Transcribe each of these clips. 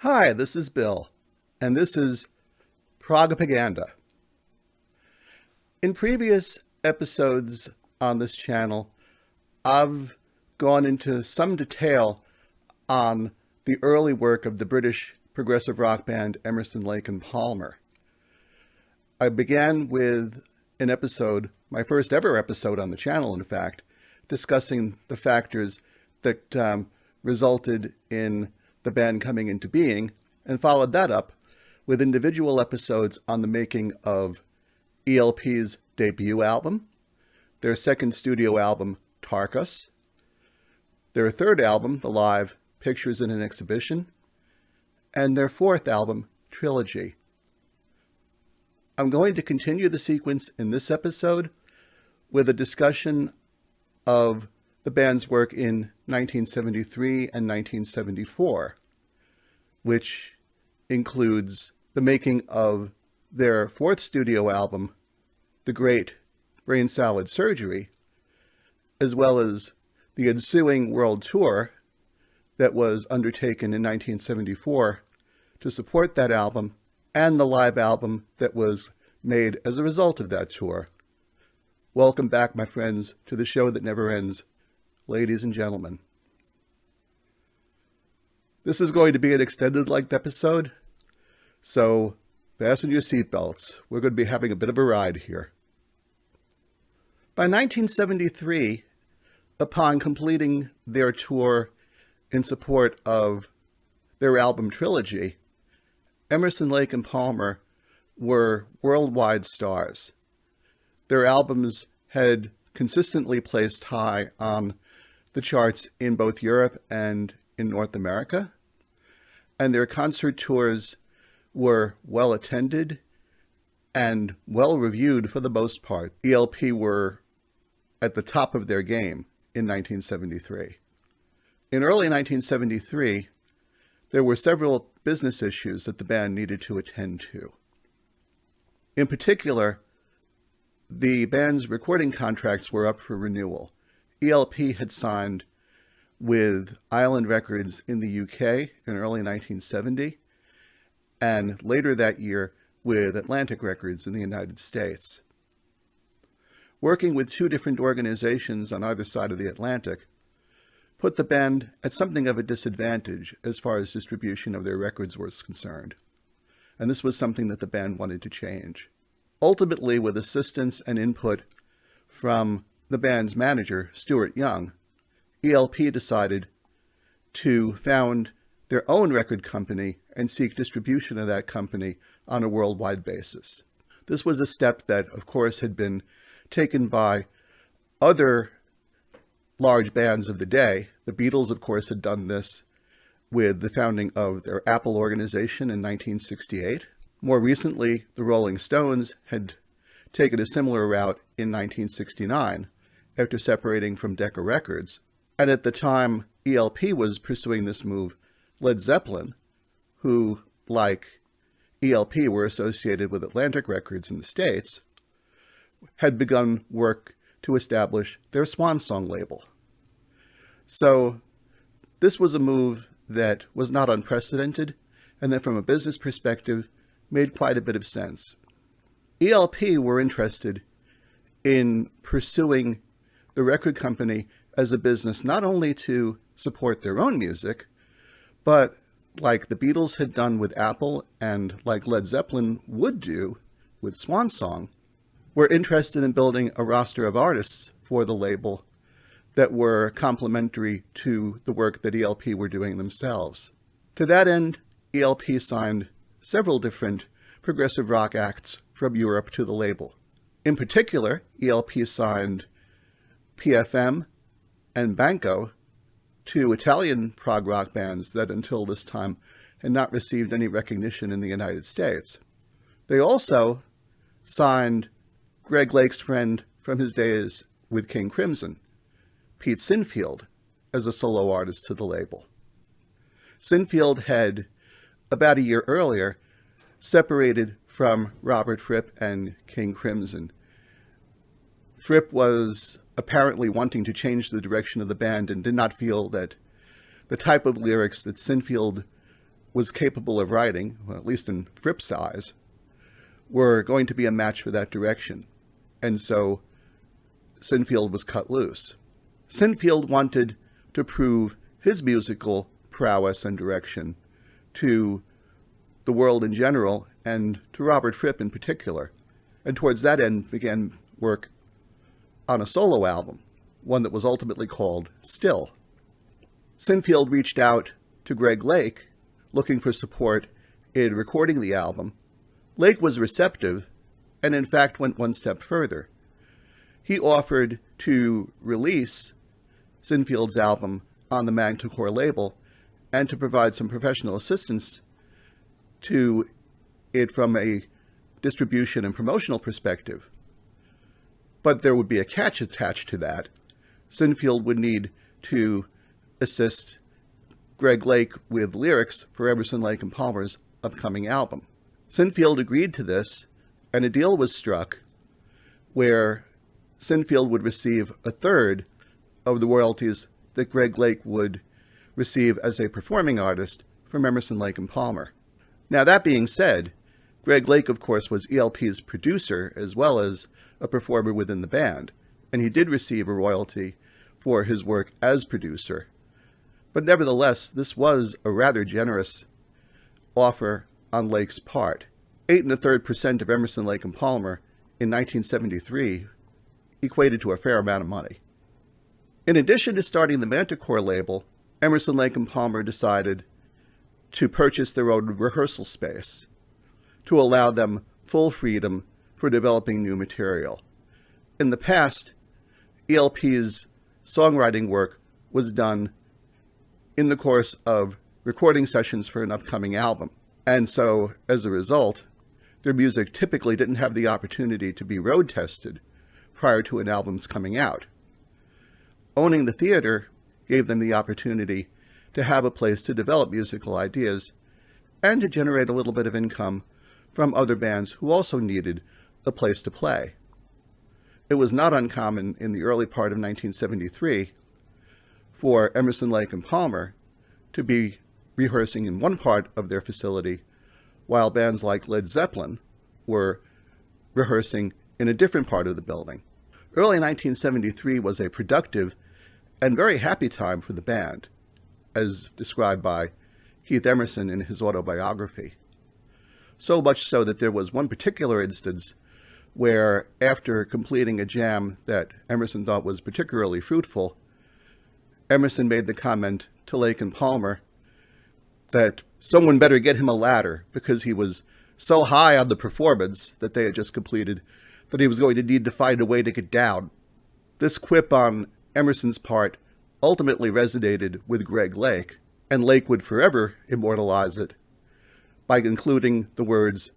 Hi, this is Bill, and this is Propaganda. In previous episodes on this channel, I've gone into some detail on the early work of the British progressive rock band Emerson, Lake and Palmer. I began with an episode, my first ever episode on the channel, in fact, discussing the factors that resulted in the band coming into being, and followed that up with individual episodes on the making of ELP's debut album, their second studio album, Tarkus, their third album, the live Pictures in an Exhibition, and their fourth album, Trilogy. I'm going to continue the sequence in this episode with a discussion of the band's work in 1973 and 1974, which includes the making of their fourth studio album, The Great Brain Salad Surgery, as well as the ensuing world tour that was undertaken in 1974 to support that album, and the live album that was made as a result of that tour. Welcome back, my friends, to the show that never ends. Ladies and gentlemen, this is going to be an extended length episode, so fasten your seatbelts. We're going to be having a bit of a ride here. By 1973, upon completing their tour in support of their album Trilogy, Emerson, Lake and Palmer were worldwide stars. Their albums had consistently placed high on the charts in both Europe and in North America, and their concert tours were well attended and well reviewed for the most part. ELP were at the top of their game in 1973. In early 1973, there were several business issues that the band needed to attend to. In particular, the band's recording contracts were up for renewal. ELP had signed with Island Records in the UK in early 1970, and later that year with Atlantic Records in the United States. Working with two different organizations on either side of the Atlantic put the band at something of a disadvantage as far as distribution of their records was concerned, and this was something that the band wanted to change. Ultimately, with assistance and input from the band's manager, Stuart Young, ELP decided to found their own record company and seek distribution of that company on a worldwide basis. This was a step that, of course, had been taken by other large bands of the day. The Beatles, of course, had done this with the founding of their Apple organization in 1968. More recently, the Rolling Stones had taken a similar route in 1969 after separating from Decca Records. And at the time ELP was pursuing this move, Led Zeppelin, who, like ELP, were associated with Atlantic Records in the States, had begun work to establish their Swan Song label. So this was a move that was not unprecedented, and that from a business perspective made quite a bit of sense. ELP were interested in pursuing the record company as a business not only to support their own music, but like the Beatles had done with Apple and like Led Zeppelin would do with Swan Song, were interested in building a roster of artists for the label that were complementary to the work that ELP were doing themselves. To that end, ELP signed several different progressive rock acts from Europe to the label. In particular, ELP signed PFM and Banco, two Italian prog rock bands that until this time had not received any recognition in the United States. They also signed Greg Lake's friend from his days with King Crimson, Pete Sinfield, as a solo artist to the label. Sinfield had, about a year earlier, separated from Robert Fripp and King Crimson. Fripp was apparently wanting to change the direction of the band and did not feel that the type of lyrics that Sinfield was capable of writing, well, at least in Fripp's eyes, were going to be a match for that direction. And so Sinfield was cut loose. Sinfield wanted to prove his musical prowess and direction to the world in general and to Robert Fripp in particular. And towards that end began work on a solo album, one that was ultimately called Still. Sinfield reached out to Greg Lake looking for support in recording the album. Lake was receptive and in fact went one step further. He offered to release Sinfield's album on the Manticore label and to provide some professional assistance to it from a distribution and promotional perspective. But there would be a catch attached to that. Sinfield would need to assist Greg Lake with lyrics for Emerson, Lake and Palmer's upcoming album. Sinfield agreed to this, and a deal was struck where Sinfield would receive a third of the royalties that Greg Lake would receive as a performing artist from Emerson, Lake and Palmer. Now, that being said, Greg Lake, of course, was ELP's producer as well as a performer within the band, and he did receive a royalty for his work as producer. But nevertheless, this was a rather generous offer on Lake's part. 8 1/3% of Emerson, Lake and Palmer in 1973 equated to a fair amount of money. In addition to starting the Manticore label, Emerson, Lake and Palmer decided to purchase their own rehearsal space to allow them full freedom for developing new material. In the past, ELP's songwriting work was done in the course of recording sessions for an upcoming album. And so, as a result, their music typically didn't have the opportunity to be road tested prior to an album's coming out. Owning the theater gave them the opportunity to have a place to develop musical ideas and to generate a little bit of income from other bands who also needed a place to play. It was not uncommon in the early part of 1973 for Emerson, Lake and Palmer to be rehearsing in one part of their facility while bands like Led Zeppelin were rehearsing in a different part of the building. Early 1973 was a productive and very happy time for the band, as described by Keith Emerson in his autobiography. So much so that there was one particular instance where, after completing a jam that Emerson thought was particularly fruitful, Emerson made the comment to Lake and Palmer that someone better get him a ladder because he was so high on the performance that they had just completed that he was going to need to find a way to get down. This quip on Emerson's part ultimately resonated with Greg Lake, and Lake would forever immortalize it by including the words,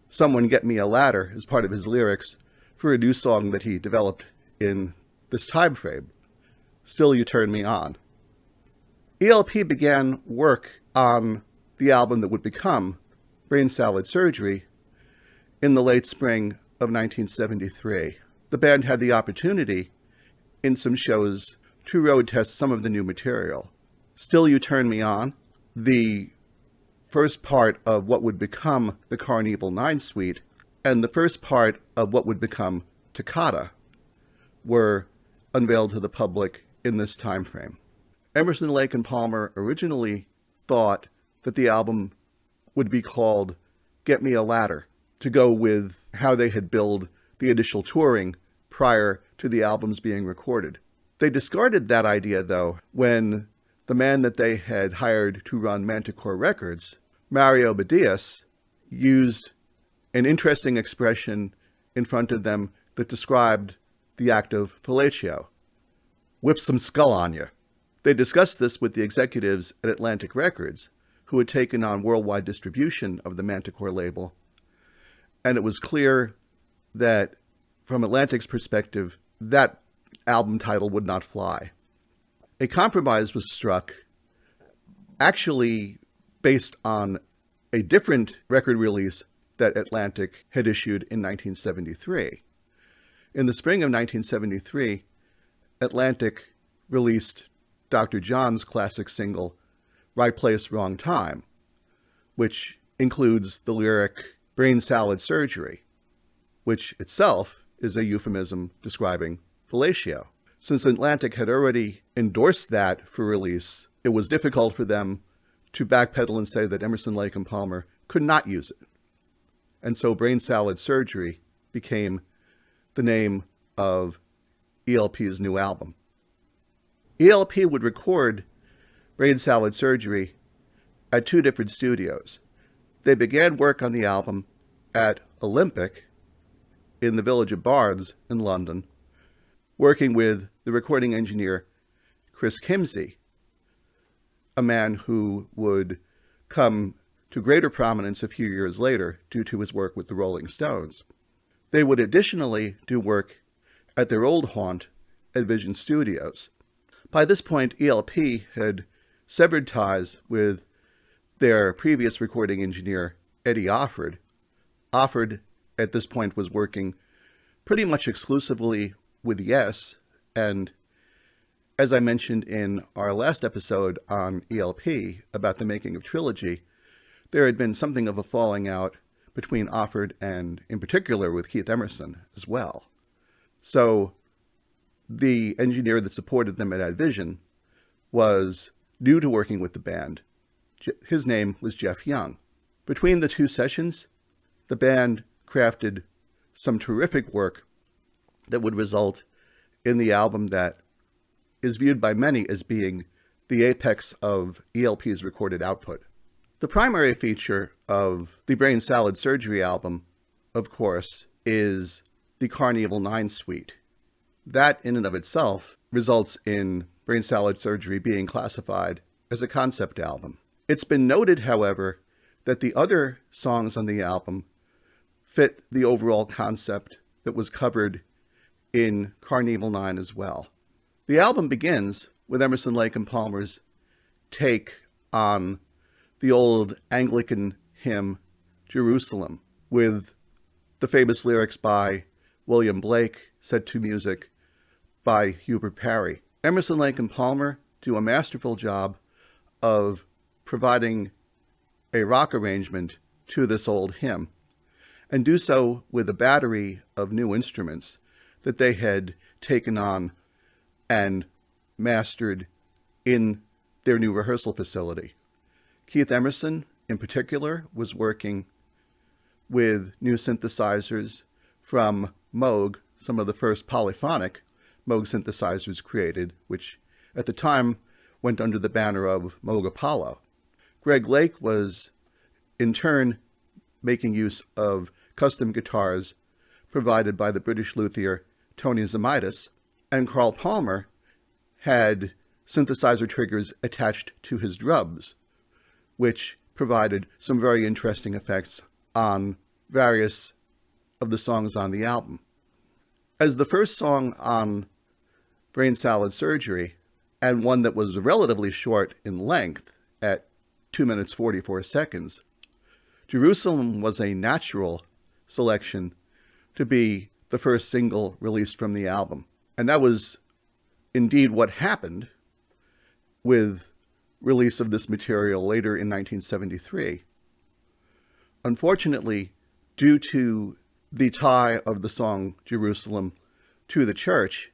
"Someone get me a ladder," as part of his lyrics for a new song that he developed in this time frame, "Still You Turn Me On." ELP began work on the album that would become Brain Salad Surgery in the late spring of 1973. The band had the opportunity in some shows to road test some of the new material. "Still You Turn Me On," the first part of what would become the Carnival 9 Suite, and the first part of what would become Toccata were unveiled to the public in this time frame. Emerson, Lake and Palmer originally thought that the album would be called Get Me a Ladder, to go with how they had billed the initial touring prior to the albums being recorded. They discarded that idea, though, when the man that they had hired to run Manticore Records, Mario Badias, used an interesting expression in front of them that described the act of fellatio. "Whip some skull on you." They discussed this with the executives at Atlantic Records, who had taken on worldwide distribution of the Manticore label, and it was clear that, from Atlantic's perspective, that album title would not fly. A compromise was struck, actually based on a different record release that Atlantic had issued in 1973. In the spring of 1973, Atlantic released Dr. John's classic single, "Right Place, Wrong Time," which includes the lyric brain salad surgery, which itself is a euphemism describing fellatio. Since Atlantic had already endorsed that for release, it was difficult for them to backpedal and say that Emerson, Lake and Palmer could not use it. And so brain salad surgery became the name of ELP's new album. ELP would record brain salad surgery at 2 different studios. They began work on the album at Olympic in the village of Barnes in London, working with the recording engineer Chris Kimsey, a man who would come to greater prominence a few years later due to his work with the Rolling Stones. They would additionally do work at their old haunt at Vision Studios. By this point, ELP had severed ties with their previous recording engineer, Eddie Offord. Offord, at this point, was working pretty much exclusively with Yes, and as I mentioned in our last episode on ELP about the making of Trilogy, there had been something of a falling out between Offord and, in particular, with Keith Emerson as well. So the engineer that supported them at Advision was new to working with the band. His name was Jeff Young. Between the 2 sessions, the band crafted some terrific work that would result in the album that is viewed by many as being the apex of ELP's recorded output. The primary feature of the Brain Salad Surgery album, of course, is the Carnival 9 suite. That in and of itself results in Brain Salad Surgery being classified as a concept album. It's been noted, however, that the other songs on the album fit the overall concept that was covered in Carnival 9 as well. The album begins with Emerson, Lake and Palmer's take on the old Anglican hymn, Jerusalem, with the famous lyrics by William Blake, set to music by Hubert Parry. Emerson, Lake and Palmer do a masterful job of providing a rock arrangement to this old hymn, and do so with a battery of new instruments that they had taken on and mastered in their new rehearsal facility. Keith Emerson, in particular, was working with new synthesizers from Moog, some of the first polyphonic Moog synthesizers created, which at the time went under the banner of Moog Apollo. Greg Lake was, in turn, making use of custom guitars provided by the British luthier Tony Zamitis, and Carl Palmer had synthesizer triggers attached to his drums, which provided some very interesting effects on various of the songs on the album. As the first song on Brain Salad Surgery, and one that was relatively short in length at 2 minutes 44 seconds, Jerusalem was a natural selection to be the first single released from the album. And that was indeed what happened with release of this material later in 1973. Unfortunately, due to the tie of the song Jerusalem to the church,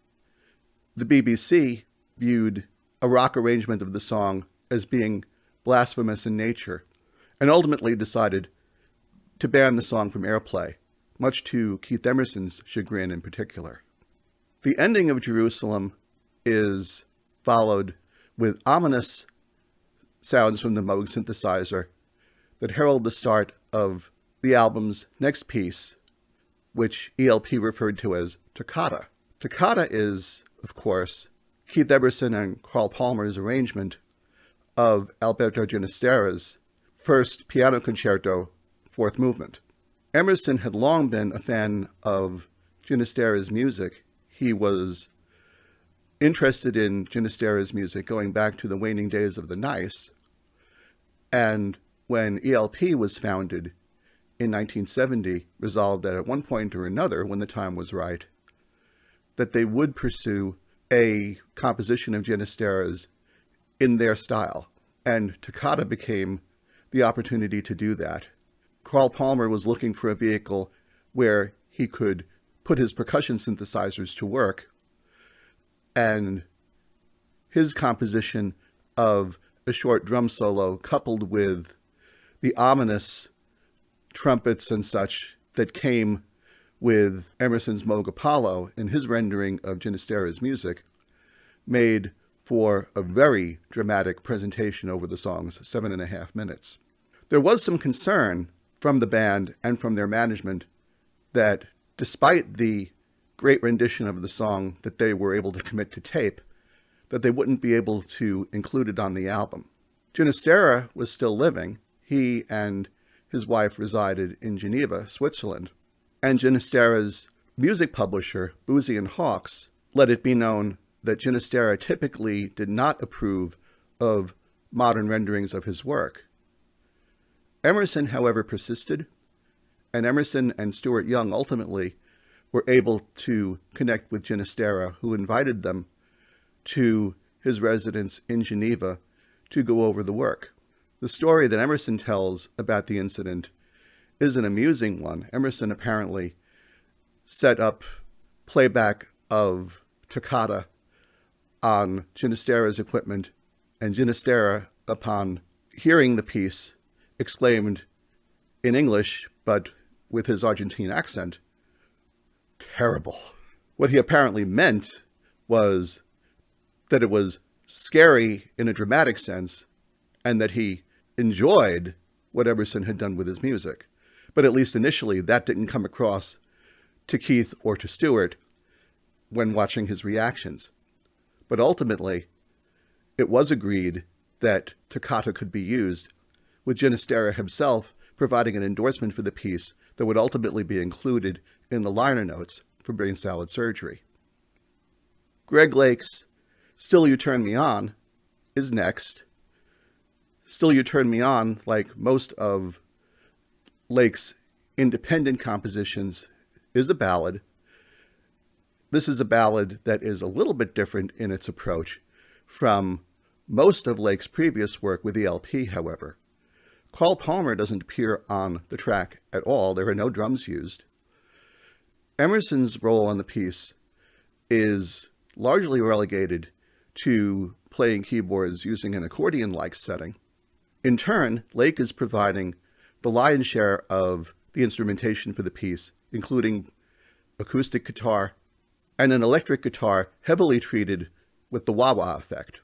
the BBC viewed a rock arrangement of the song as being blasphemous in nature, and ultimately decided to ban the song from airplay, much to Keith Emerson's chagrin in particular. The ending of Jerusalem is followed with ominous sounds from the Moog synthesizer that herald the start of the album's next piece, which ELP referred to as Toccata. Toccata is, of course, Keith Emerson and Carl Palmer's arrangement of Alberto Ginastera's first piano concerto, fourth movement. Emerson had long been a fan of Ginastera's music. He was interested in Ginastera's music going back to the waning days of the Nice, and when ELP was founded in 1970, resolved that at one point or another, when the time was right, that they would pursue a composition of Ginastera's in their style. And Toccata became the opportunity to do that. Carl Palmer was looking for a vehicle where he could put his percussion synthesizers to work, and his composition of a short drum solo coupled with the ominous trumpets and such that came with Emerson's Moog Apollo in his rendering of Ginastera's music made for a very dramatic presentation over the song's 7.5 minutes. There was some concern from the band and from their management that despite the great rendition of the song that they were able to commit to tape, that they wouldn't be able to include it on the album. Ginastera was still living. He and his wife resided in Geneva, Switzerland, and Ginastera's music publisher, Boosey and Hawkes, let it be known that Ginastera typically did not approve of modern renderings of his work. Emerson, however, persisted, and Emerson and Stuart Young ultimately were able to connect with Ginastera, who invited them to his residence in Geneva to go over the work. The story that Emerson tells about the incident is an amusing one. Emerson apparently set up playback of Toccata on Ginastera's equipment, and Ginastera, upon hearing the piece, exclaimed in English, but with his Argentine accent, "Terrible." What he apparently meant was that it was scary in a dramatic sense, and that he enjoyed what Emerson had done with his music. But at least initially, that didn't come across to Keith or to Stuart when watching his reactions. But ultimately, it was agreed that Toccata could be used, with Ginastera himself providing an endorsement for the piece that would ultimately be included in the liner notes for Brain Salad Surgery. Greg Lake's Still You Turn Me On is next. Still You Turn Me On, like most of Lake's independent compositions, is a ballad. This is a ballad that is a little bit different in its approach from most of Lake's previous work with the LP, however. Carl Palmer doesn't appear on the track at all. There are no drums used. Emerson's role on the piece is largely relegated to playing keyboards using an accordion-like setting. In turn, Lake is providing the lion's share of the instrumentation for the piece, including acoustic guitar and an electric guitar heavily treated with the wah-wah effect.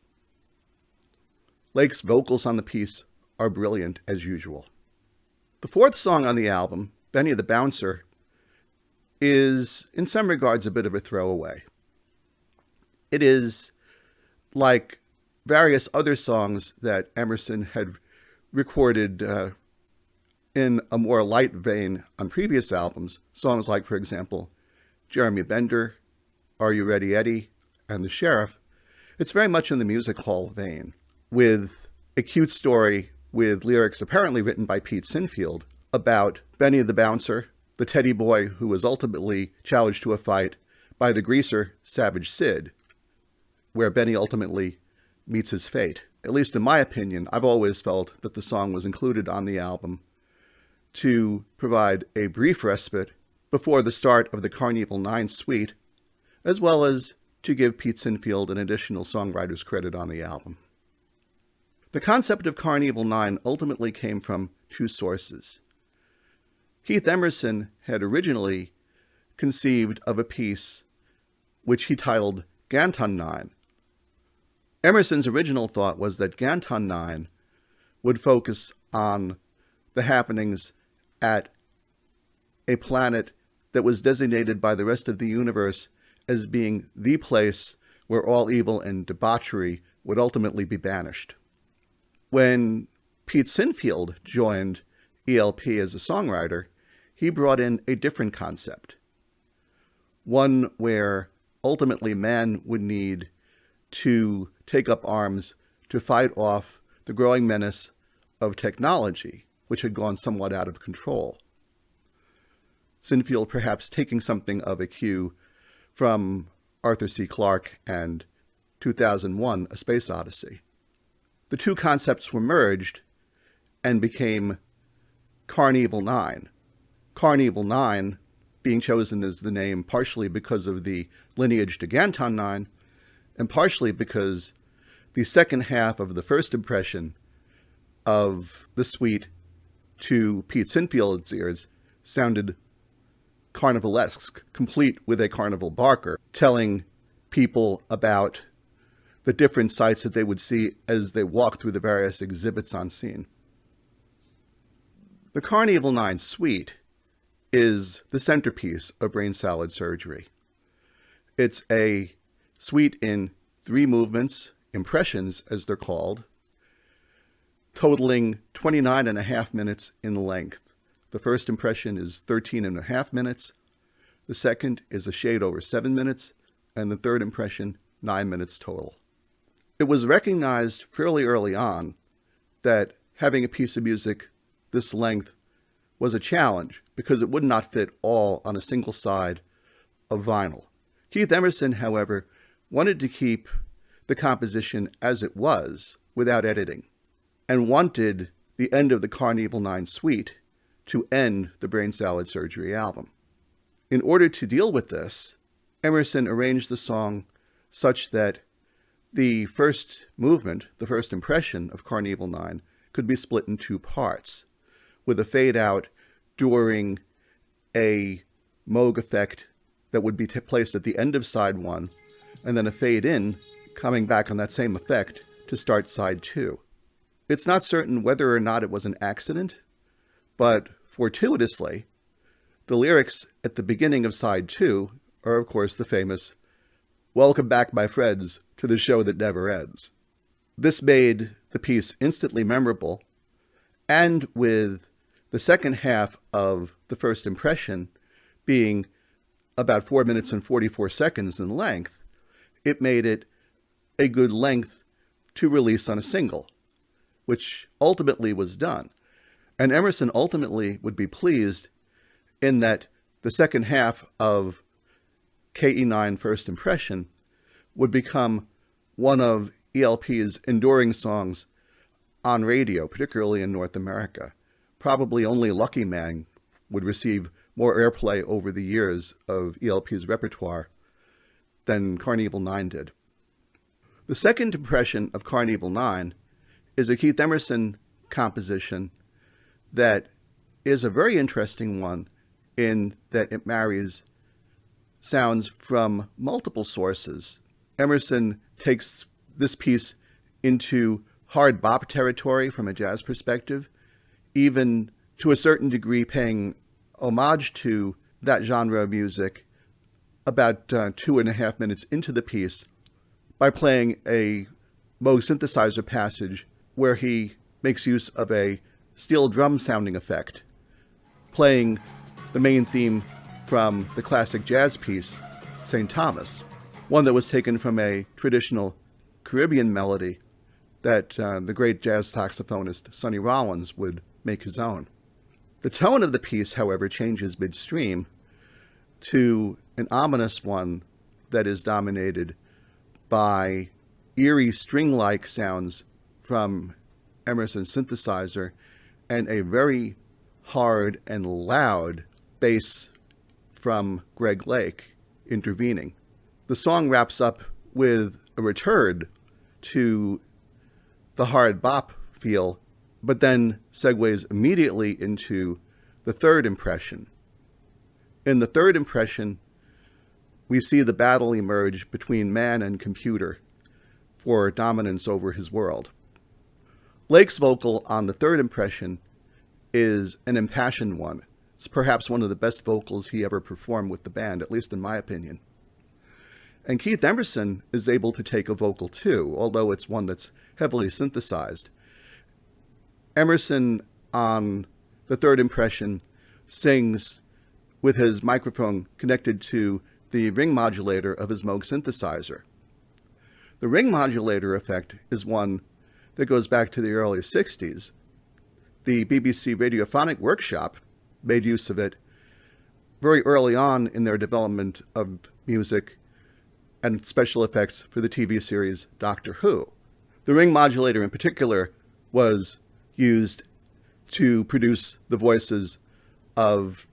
Lake's vocals on the piece are brilliant as usual. The fourth song on the album, Benny the Bouncer, is in some regards a bit of a throwaway. It is like various other songs that Emerson had recorded in a more light vein on previous albums, songs like, for example, Jeremy Bender, Are You Ready, Eddie, and The Sheriff. It's very much in the music hall vein, with a cute story with lyrics apparently written by Pete Sinfield about Benny the Bouncer, the teddy boy who was ultimately challenged to a fight by the greaser Savage Sid, where Benny ultimately meets his fate. At least in my opinion, I've always felt that the song was included on the album to provide a brief respite before the start of the Carnival 9 suite, as well as to give Pete Sinfield an additional songwriter's credit on the album. The concept of Carnival 9 ultimately came from two sources. Keith Emerson had originally conceived of a piece which he titled Ganton 9. Emerson's original thought was that Ganton 9 would focus on the happenings at a planet that was designated by the rest of the universe as being the place where all evil and debauchery would ultimately be banished. When Pete Sinfield joined ELP as a songwriter, he brought in a different concept, one where ultimately man would need to take up arms to fight off the growing menace of technology, which had gone somewhat out of control. Sinfield perhaps taking something of a cue from Arthur C. Clarke and 2001: A Space Odyssey. The two concepts were merged, and became Carnival 9. Carnival 9 being chosen as the name partially because of the lineage to Ganton 9, and partially because the second half of the first impression of the suite to Pete Sinfield's ears sounded carnivalesque, complete with a carnival barker, telling people about the different sights that they would see as they walked through the various exhibits on scene. The Carnival 9 suite is the centerpiece of brain salad surgery. It's a suite in 3 movements, impressions as they're called, totaling 29.5 minutes in length. The first impression is 13.5 minutes, the second is a shade over 7 minutes, and the third impression 9 minutes total. It was recognized fairly early on that having a piece of music this length was a challenge because it would not fit all on a single side of vinyl. Keith Emerson, however, wanted to keep the composition as it was without editing, and wanted the end of the Carnival 9 suite to end the Brain Salad Surgery album. In order to deal with this, Emerson arranged the song such that the first movement, the first impression of Carnival 9, could be split in 2 parts, with a fade out during a Moog effect that would be placed at the end of side 1, and then a fade in coming back on that same effect to start side 2. It's not certain whether or not it was an accident, but fortuitously, the lyrics at the beginning of side 2 are, of course, the famous "Welcome back, my friends, to the show that never ends." This made the piece instantly memorable, and with the second half of the first impression being about 4 minutes and 44 seconds in length, it made it a good length to release on a single, which ultimately was done. And Emerson ultimately would be pleased in that the second half of KE9 First Impression would become one of ELP's enduring songs on radio, particularly in North America. Probably only Lucky Man would receive more airplay over the years of ELP's repertoire than Carnival 9 did. The second impression of Carnival 9 is a Keith Emerson composition that is a very interesting one in that it marries sounds from multiple sources. Emerson takes this piece into hard bop territory from a jazz perspective, even to a certain degree paying homage to that genre of music about 2.5 minutes into the piece by playing a Moog synthesizer passage where he makes use of a steel drum sounding effect, playing the main theme from the classic jazz piece, St. Thomas, one that was taken from a traditional Caribbean melody that the great jazz saxophonist Sonny Rollins would make his own. The tone of the piece, however, changes midstream to an ominous one that is dominated by eerie string-like sounds from Emerson's synthesizer and a very hard and loud bass from Greg Lake intervening. The song wraps up with a return to the hard bop feel, but then segues immediately into the third impression. In the third impression, we see the battle emerge between man and computer for dominance over his world. Lake's vocal on the third impression is an impassioned one. It's perhaps one of the best vocals he ever performed with the band, at least in my opinion. And Keith Emerson is able to take a vocal too, although it's one that's heavily synthesized. Emerson on the third impression sings with his microphone connected to the ring modulator of his Moog synthesizer. The ring modulator effect is one that goes back to the early 60s. The BBC Radiophonic Workshop made use of it very early on in their development of music and special effects for the TV series Doctor Who. The ring modulator in particular was used to produce the voices of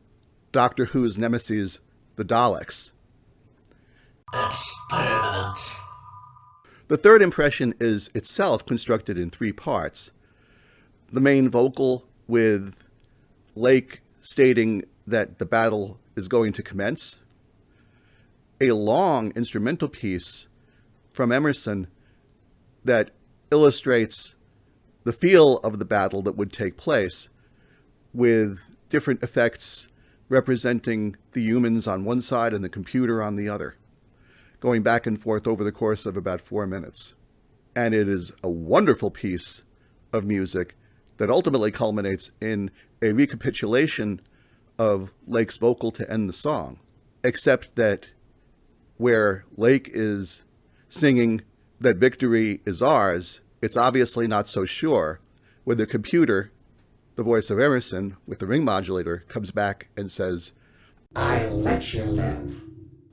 Doctor Who's nemesis, the Daleks. Experiment. The third impression is itself constructed in 3 parts. The main vocal with Lake stating that the battle is going to commence, a long instrumental piece from Emerson that illustrates the feel of the battle that would take place, with different effects representing the humans on one side and the computer on the other, going back and forth over the course of about 4 minutes. And it is a wonderful piece of music that ultimately culminates in a recapitulation of Lake's vocal to end the song, except that where Lake is singing that victory is ours, it's obviously not so sure, where the computer, the voice of Emerson with the ring modulator, comes back and says, I let you live.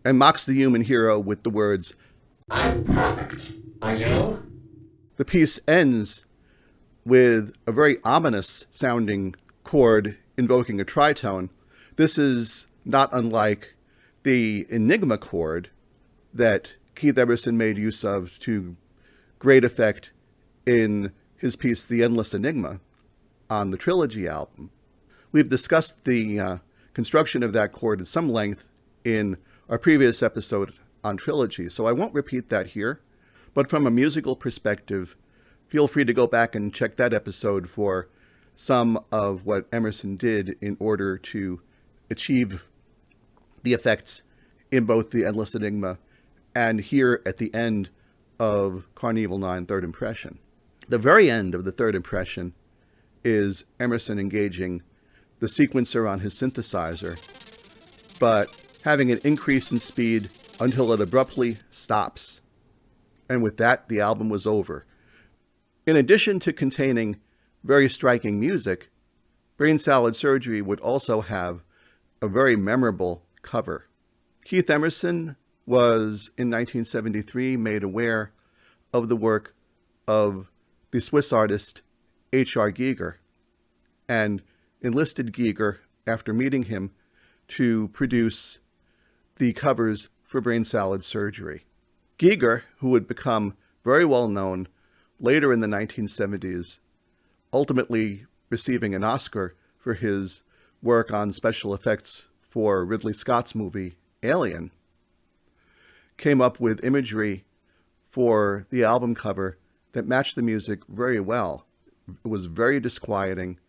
and mocks the human hero with the words, I'm perfect. Are you? The piece ends with a very ominous sounding chord invoking a tritone. This is not unlike the Enigma chord that Keith Emerson made use of to great effect in his piece, The Endless Enigma, on the Trilogy album. We've discussed the construction of that chord at some length in our previous episode on Trilogy, so I won't repeat that here. But from a musical perspective, feel free to go back and check that episode for some of what Emerson did in order to achieve the effects in both The Endless Enigma and here at the end of Carnival 9, Third Impression. The very end of the third impression is Emerson engaging the sequencer on his synthesizer, but having an increase in speed until it abruptly stops. And with that, the album was over. In addition to containing very striking music, Brain Salad Surgery would also have a very memorable cover. Keith Emerson was, in 1973, made aware of the work of the Swiss artist H.R. Giger, and enlisted Giger, after meeting him, to produce the covers for Brain Salad Surgery. Giger, who would become very well known later in the 1970s, ultimately receiving an Oscar for his work on special effects for Ridley Scott's movie Alien, came up with imagery for the album cover that matched the music very well. It was very disquieting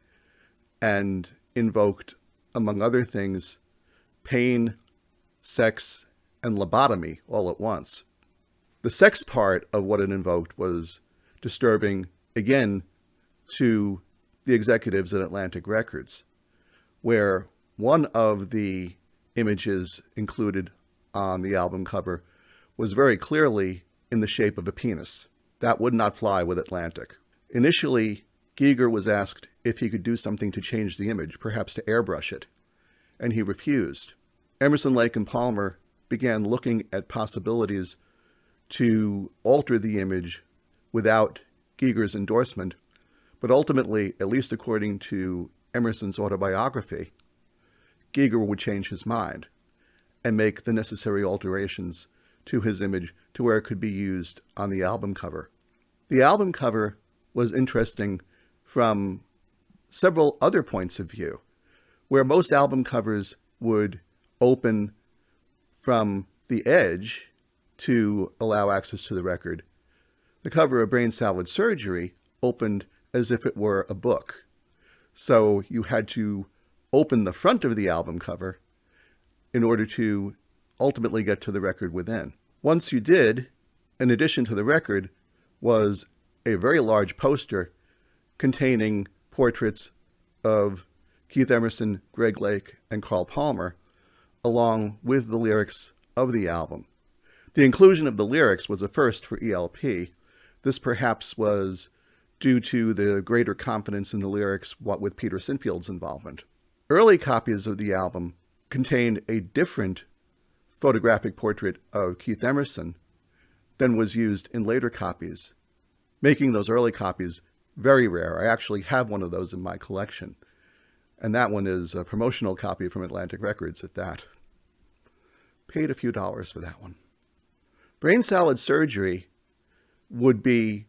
and invoked, among other things, pain, sex, and lobotomy all at once. The sex part of what it invoked was disturbing, again, to the executives at Atlantic Records, where one of the images included on the album cover was very clearly in the shape of a penis. That would not fly with Atlantic. Initially, Giger was asked if he could do something to change the image, perhaps to airbrush it, and he refused. Emerson, Lake, and Palmer began looking at possibilities to alter the image without Giger's endorsement, but ultimately, at least according to Emerson's autobiography, Giger would change his mind and make the necessary alterations to his image to where it could be used on the album cover. The album cover was interesting from several other points of view, where most album covers would open from the edge to allow access to the record. The cover of Brain Salad Surgery opened as if it were a book. So you had to open the front of the album cover in order to ultimately get to the record within. Once you did, in addition to the record, was a very large poster containing portraits of Keith Emerson, Greg Lake, and Carl Palmer, along with the lyrics of the album. The inclusion of the lyrics was a first for ELP. This perhaps was due to the greater confidence in the lyrics, what with Peter Sinfield's involvement. Early copies of the album contained a different photographic portrait of Keith Emerson than was used in later copies, making those early copies Very rare. I actually have one of those in my collection. And that one is a promotional copy from Atlantic Records at that. Paid a few dollars for that one. Brain Salad Surgery would be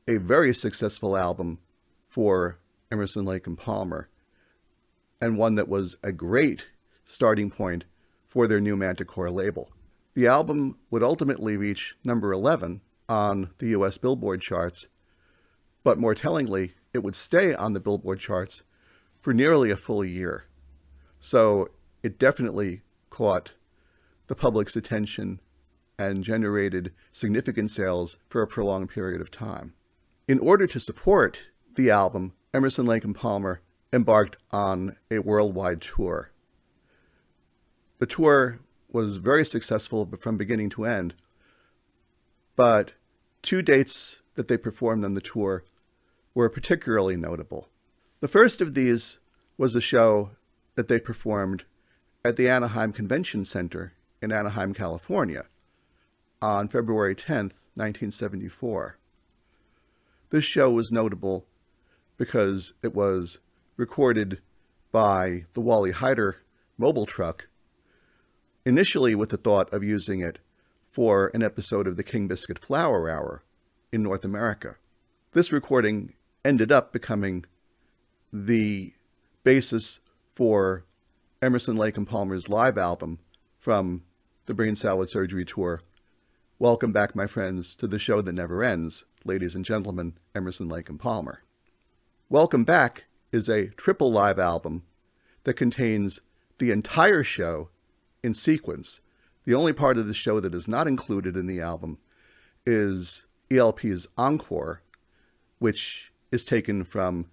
a very successful album for Emerson, Lake and Palmer, and one that was a great starting point for their new Manticore label. The album would ultimately reach number 11 on the US Billboard charts, but more tellingly, it would stay on the Billboard charts for nearly a full year. So it definitely caught the public's attention and generated significant sales for a prolonged period of time. In order to support the album, Emerson, Lake and Palmer embarked on a worldwide tour. The tour was very successful from beginning to end, but two dates that they performed on the tour were particularly notable. The first of these was a show that they performed at the Anaheim Convention Center in Anaheim, California, on February 10th, 1974. This show was notable because it was recorded by the Wally Heider mobile truck, initially with the thought of using it for an episode of the King Biscuit Flower Hour in North America. This recording ended up becoming the basis for Emerson, Lake and Palmer's live album from the Brain Salad Surgery tour, Welcome Back, My Friends, to the Show That Never Ends, ladies and gentlemen, Emerson, Lake and Palmer. Welcome Back is a triple live album that contains the entire show in sequence. The only part of the show that is not included in the album is ELP's Encore, which is taken from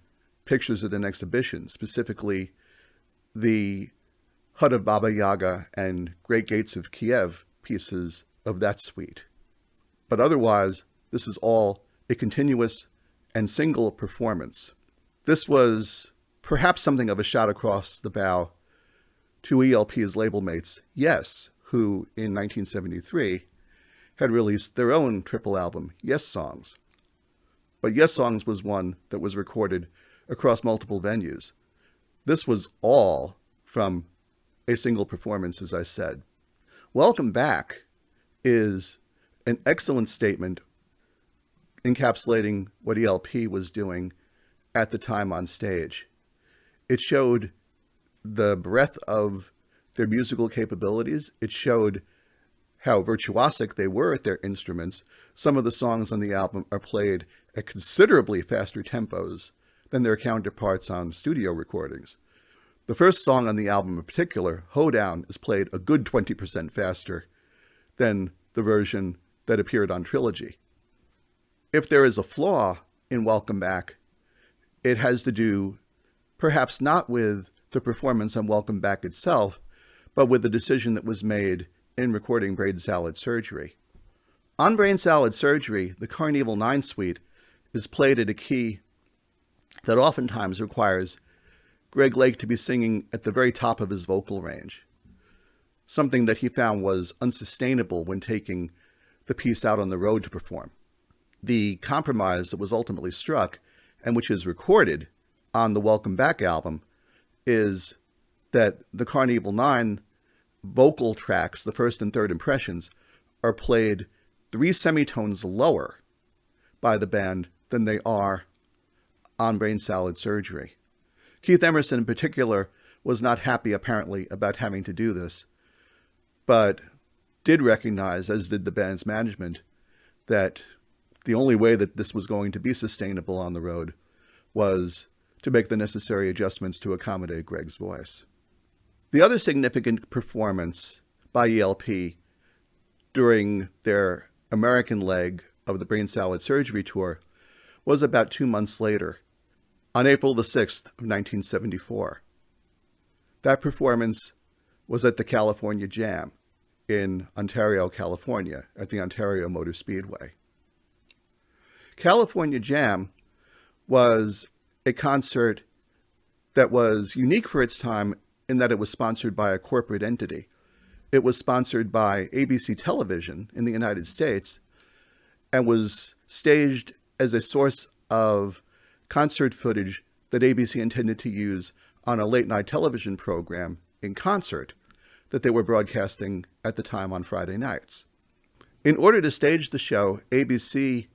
pictures at an exhibition, specifically the Hut of Baba Yaga and Great Gates of Kiev pieces of that suite. But otherwise, this is all a continuous and single performance. This was perhaps something of a shot across the bow to ELP's label mates, Yes, who in 1973 had released their own triple album, Yes Songs. But Yes Songs was one that was recorded across multiple venues. This was all from a single performance, as I said. Welcome Back is an excellent statement encapsulating what ELP was doing at the time on stage. It showed the breadth of their musical capabilities. It showed how virtuosic they were at their instruments. Some of the songs on the album are played at considerably faster tempos than their counterparts on studio recordings. The first song on the album in particular, Hoedown, is played a good 20% faster than the version that appeared on Trilogy. If there is a flaw in Welcome Back, it has to do perhaps not with the performance on Welcome Back itself, but with the decision that was made in recording Brain Salad Surgery. On Brain Salad Surgery, the Carnival 9 suite is played at a key that oftentimes requires Greg Lake to be singing at the very top of his vocal range, something that he found was unsustainable when taking the piece out on the road to perform. The compromise that was ultimately struck, and which is recorded on the Welcome Back album, is that the Carnival 9 vocal tracks, the first and third impressions, are played 3 semitones lower by the band than they are on Brain Salad Surgery. Keith Emerson in particular was not happy apparently about having to do this, but did recognize, as did the band's management, that the only way that this was going to be sustainable on the road was to make the necessary adjustments to accommodate Greg's voice. The other significant performance by ELP during their American leg of the Brain Salad Surgery tour was about 2 months later, on April the 6th of 1974. That performance was at the California Jam in Ontario, California, at the Ontario Motor Speedway. California Jam was a concert that was unique for its time in that it was sponsored by a corporate entity. It was sponsored by ABC Television in the United States and was staged as a source of concert footage that ABC intended to use on a late-night television program in concert that they were broadcasting at the time on Friday nights. In order to stage the show, ABC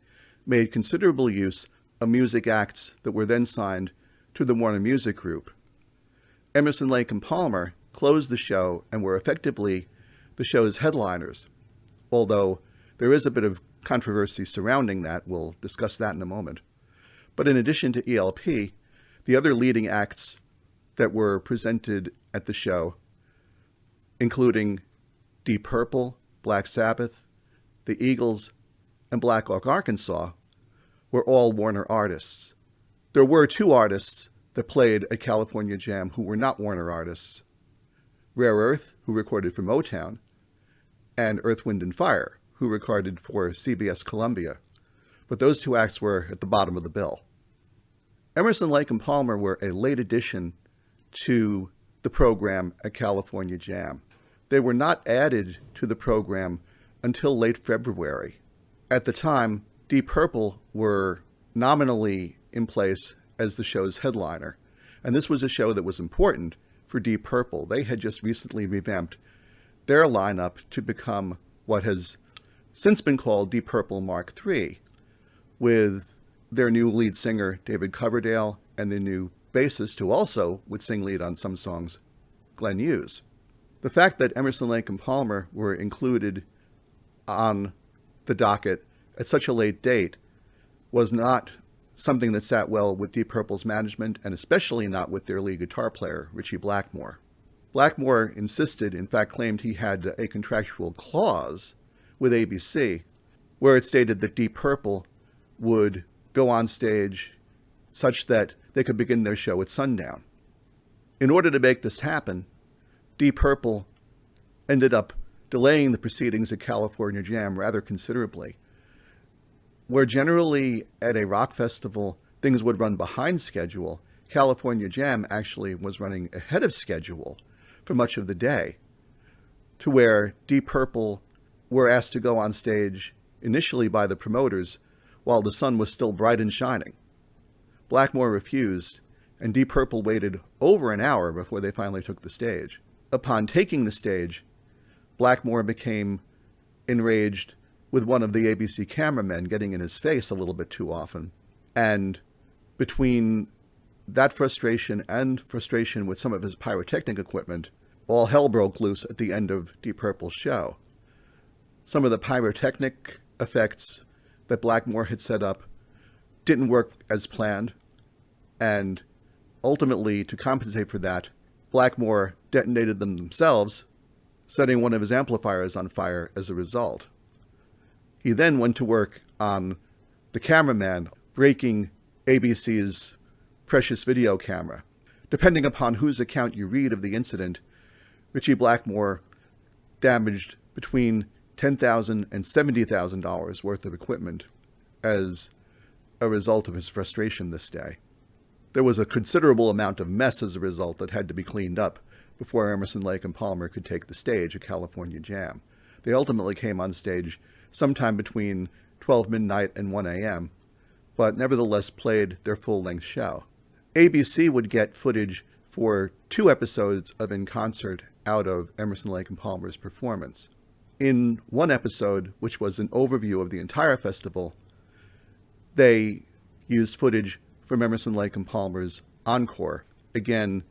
made considerable use of music acts that were then signed to the Warner Music Group. Emerson, Lake and Palmer closed the show and were effectively the show's headliners, although there is a bit of controversy surrounding that. We'll discuss that in a moment. But in addition to ELP, the other leading acts that were presented at the show, including Deep Purple, Black Sabbath, the Eagles, and Black Hawk, Arkansas, were all Warner artists. There were two artists that played at California Jam who were not Warner artists: Rare Earth, who recorded for Motown, and Earth, Wind and Fire, who recorded for CBS Columbia. But those two acts were at the bottom of the bill. Emerson, Lake and Palmer were a late addition to the program at California Jam. They were not added to the program until late February. At the time, Deep Purple were nominally in place as the show's headliner, and this was a show that was important for Deep Purple. They had just recently revamped their lineup to become what has since been called Deep Purple Mark III, with their new lead singer, David Coverdale, and their new bassist, who also would sing lead on some songs, Glenn Hughes. The fact that Emerson, Lake and Palmer were included on the docket at such a late date was not something that sat well with Deep Purple's management, and especially not with their lead guitar player, Ritchie Blackmore. Blackmore insisted, in fact claimed he had a contractual clause with ABC, where it stated that Deep Purple would go on stage such that they could begin their show at sundown. In order to make this happen, Deep Purple ended up delaying the proceedings at California Jam rather considerably. Where generally at a rock festival things would run behind schedule, California Jam actually was running ahead of schedule for much of the day, to where Deep Purple were asked to go on stage initially by the promoters while the sun was still bright and shining. Blackmore refused, and Deep Purple waited over an hour before they finally took the stage. Upon taking the stage, Blackmore became enraged with one of the ABC cameramen getting in his face a little bit too often. And between that frustration and frustration with some of his pyrotechnic equipment, all hell broke loose at the end of Deep Purple's show. Some of the pyrotechnic effects that Blackmore had set up didn't work as planned, and ultimately, to compensate for that, Blackmore detonated them themselves, setting one of his amplifiers on fire as a result. He then went to work on the cameraman, breaking ABC's precious video camera. Depending upon whose account you read of the incident, Ritchie Blackmore damaged between $10,000 and $70,000 worth of equipment as a result of his frustration this day. There was a considerable amount of mess as a result that had to be cleaned up before Emerson, Lake and Palmer could take the stage at California Jam. They ultimately came on stage sometime between 12 midnight and 1 a.m., but nevertheless played their full-length show. ABC would get footage for 2 episodes of In Concert out of Emerson, Lake and Palmer's performance. In one episode, which was an overview of the entire festival, they used footage from Emerson, Lake and Palmer's encore. Again,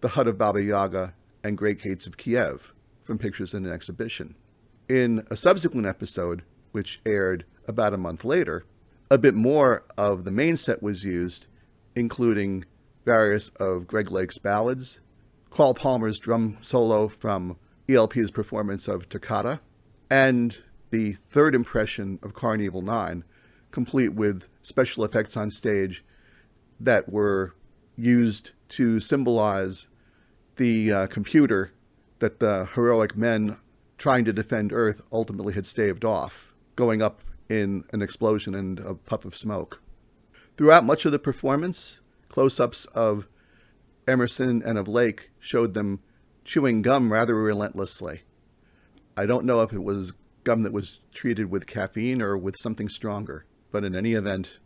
The Hut of Baba Yaga and Great Gates of Kiev from Pictures in an Exhibition. In a subsequent episode, which aired about a month later, a bit more of the main set was used, including various of Greg Lake's ballads, Carl Palmer's drum solo from ELP's performance of Toccata, and the third impression of Carnival 9, complete with special effects on stage that were used to symbolize the computer that the heroic men trying to defend Earth ultimately had staved off, going up in an explosion and a puff of smoke. Throughout much of the performance, close-ups of Emerson and of Lake showed them chewing gum rather relentlessly. I don't know if it was gum that was treated with caffeine or with something stronger, but in any event,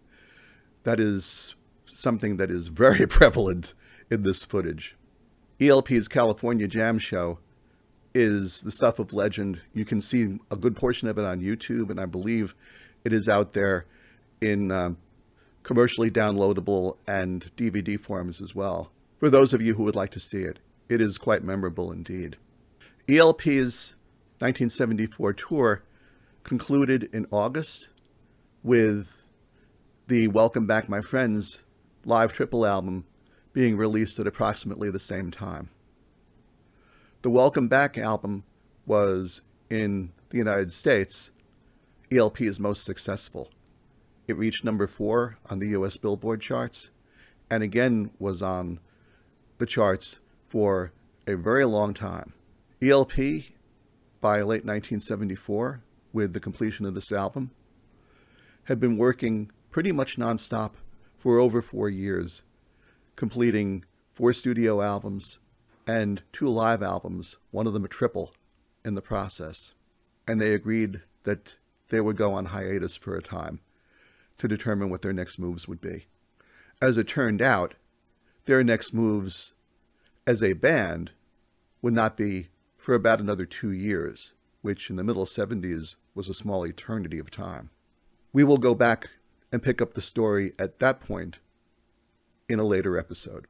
that is something that is very prevalent in this footage. ELP's California Jam Show is the stuff of legend. You can see a good portion of it on YouTube, and I believe it is out there in commercially downloadable and DVD forms as well. For those of you who would like to see it, it is quite memorable indeed. ELP's 1974 tour concluded in August with the Welcome Back My Friends live triple album being released at approximately the same time. The Welcome Back album was, in the United States, ELP's most successful. It reached number 4 on the US Billboard charts, and again was on the charts for a very long time. ELP, by late 1974, with the completion of this album, had been working pretty much nonstop for over 4 years, completing 4 studio albums and 2 live albums, one of them a triple, in the process. And they agreed that they would go on hiatus for a time to determine what their next moves would be. As it turned out, their next moves as a band would not be for about another 2 years, which in the middle 70s was a small eternity of time. We will go back and pick up the story at that point in a later episode.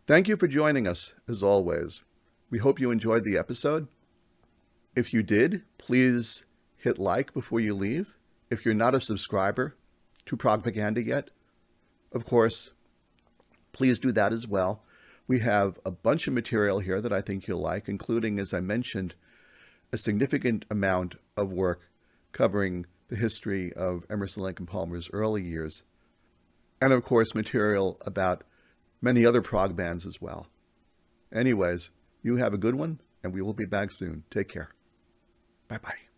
Thank you for joining us, as always. We hope you enjoyed the episode. If you did, please hit like before you leave. If you're not a subscriber to Propaganda yet, of course, please do that as well. We have a bunch of material here that I think you'll like, including, as I mentioned, a significant amount of work covering the history of Emerson, Lake and Palmer's early years, and of course material about many other prog bands as well. Anyways, you have a good one, and we will be back soon. Take care. Bye-bye.